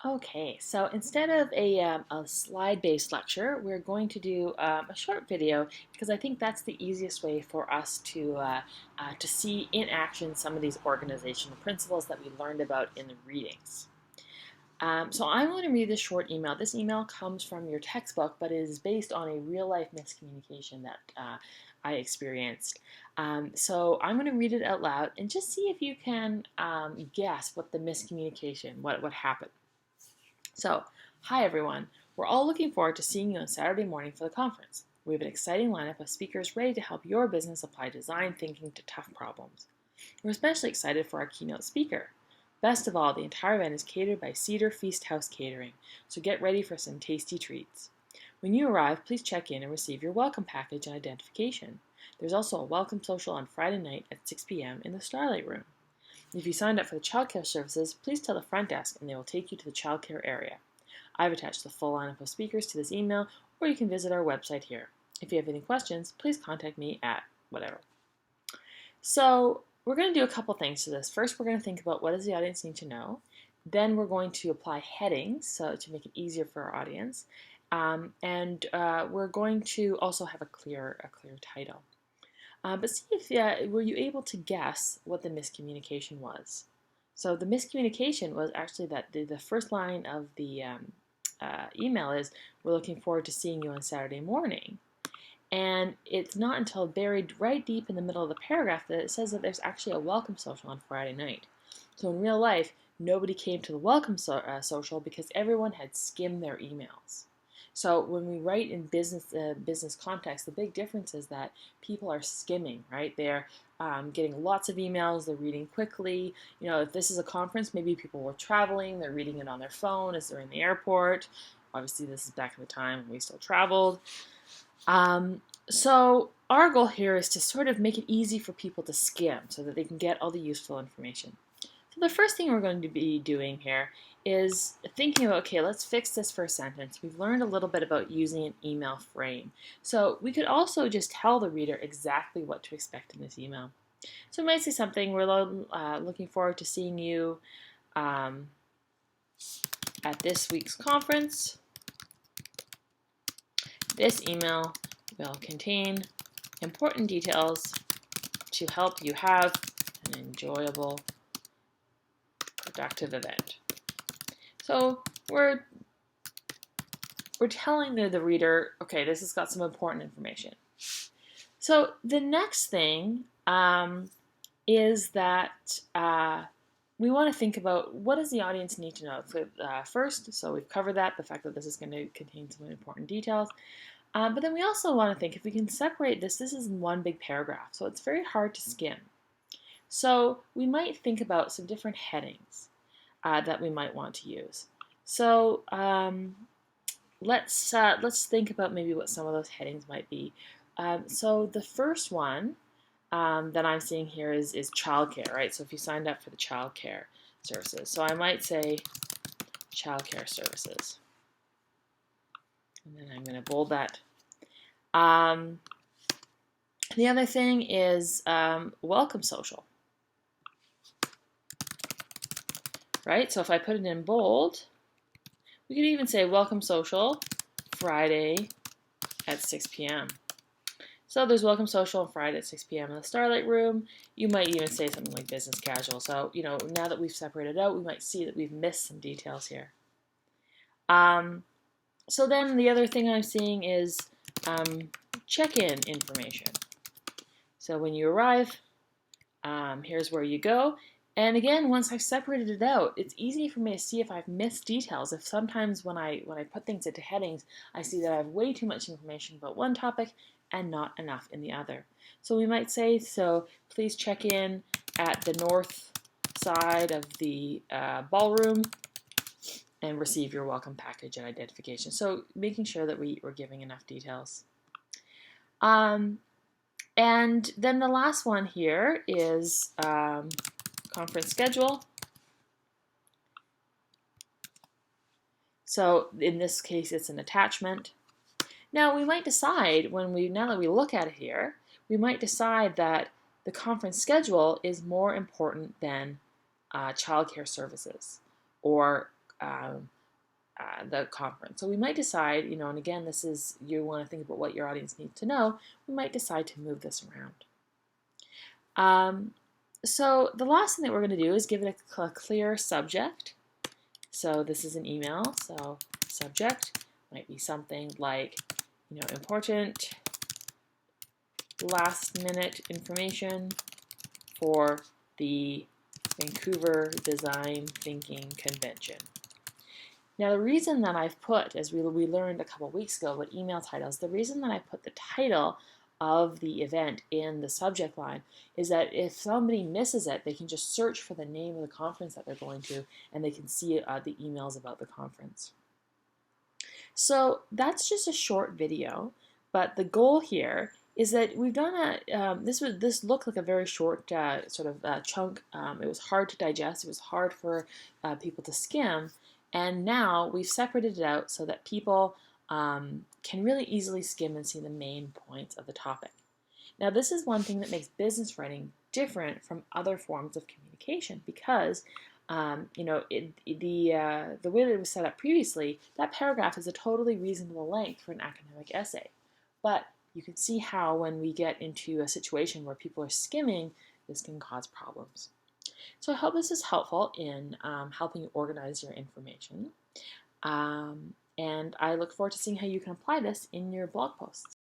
Okay, so instead of a slide-based lecture, we're going to do a short video because I think that's the easiest way for us to see in action some of these organizational principles that we learned about in the readings. So I'm going to read this short email. This email comes from your textbook, but it is based on a real-life miscommunication that I experienced. So I'm going to read it out loud and just see if you can guess what the miscommunication, what happened. So, hi everyone. We're all looking forward to seeing you on Saturday morning for the conference. We have an exciting lineup of speakers ready to help your business apply design thinking to tough problems. We're especially excited for our keynote speaker. Best of all, the entire event is catered by Cedar Feast House Catering, so get ready for some tasty treats. When you arrive, please check in and receive your welcome package and identification. There's also a welcome social on Friday night at 6 p.m. in the Starlight Room. If you signed up for the childcare services, please tell the front desk and they will take you to the childcare area. I've attached the full lineup of speakers to this email, or you can visit our website here. If you have any questions, please contact me at whatever. So we're going to do a couple things to this. First, we're going to think about what does the audience need to know. Then we're going to apply headings so to make it easier for our audience. We're going to also have a clear title. But see if were you able to guess what the miscommunication was? So the miscommunication was actually that the first line of the email is, we're looking forward to seeing you on Saturday morning. And it's not until buried right deep in the middle of the paragraph that it says that there's actually a welcome social on Friday night. So in real life, nobody came to the welcome social because everyone had skimmed their emails. So when we write in business context, the big difference is that people are skimming, right? They're getting lots of emails, they're reading quickly. You know, if this is a conference, maybe people were traveling, they're reading it on their phone as they're in the airport. Obviously, this is back in the time when we still traveled. So our goal here is to sort of make it easy for people to skim so that they can get all the useful information. So the first thing we're going to be doing here is thinking about, okay, let's fix this first sentence. We've learned a little bit about using an email frame. So we could also just tell the reader exactly what to expect in this email. So we might say something, we're looking forward to seeing you at this week's conference. This email will contain important details to help you have an enjoyable, productive event. So we're telling the reader, okay, this has got some important information. So the next thing is that we want to think about what does the audience need to know first. So we've covered that, the fact that this is going to contain some important details. But then we also want to think if we can separate this is in one big paragraph, so it's very hard to skim. So we might think about some different headings that we might want to use. So let's think about maybe what some of those headings might be. So the first one that I'm seeing here is childcare, right? So if you signed up for the childcare services, so I might say childcare services, and then I'm going to bold that. The other thing is welcome social. Right? So if I put it in bold, we could even say welcome social Friday at 6 p.m. So there's welcome social on Friday at 6 p.m. in the Starlight Room. You might even say something like business casual. So, you know, now that we've separated out, we might see that we've missed some details here. So then the other thing I'm seeing is check-in information. So when you arrive, here's where you go. And again, once I've separated it out, it's easy for me to see if I've missed details. If sometimes when I put things into headings, I see that I have way too much information about one topic and not enough in the other. So we might say, so please check in at the north side of the ballroom and receive your welcome package and identification. So making sure that we're giving enough details. And then the last one here is conference schedule. So in this case, it's an attachment. Now we might decide now that we look at it here, we might decide that the conference schedule is more important than childcare services or the conference. So we might decide, and again, this is, you want to think about what your audience needs to know, we might decide to move this around. So the last thing that we're going to do is give it a clear subject. So this is an email, so subject might be something like, important last minute information for the Vancouver Design Thinking Convention. Now the reason that I've put, as we learned a couple weeks ago about email titles, the reason that I put the title of the event in the subject line is that if somebody misses it, they can just search for the name of the conference that they're going to, and they can see the emails about the conference. So that's just a short video, but the goal here is that we've done this looked like a very short chunk. It was hard to digest. It was hard for people to skim, and now we've separated it out so that people can really easily skim and see the main points of the topic. Now, this is one thing that makes business writing different from other forms of communication because the way that it was set up previously, that paragraph is a totally reasonable length for an academic essay. But you can see how when we get into a situation where people are skimming, this can cause problems. So I hope this is helpful in helping you organize your information. And I look forward to seeing how you can apply this in your blog posts.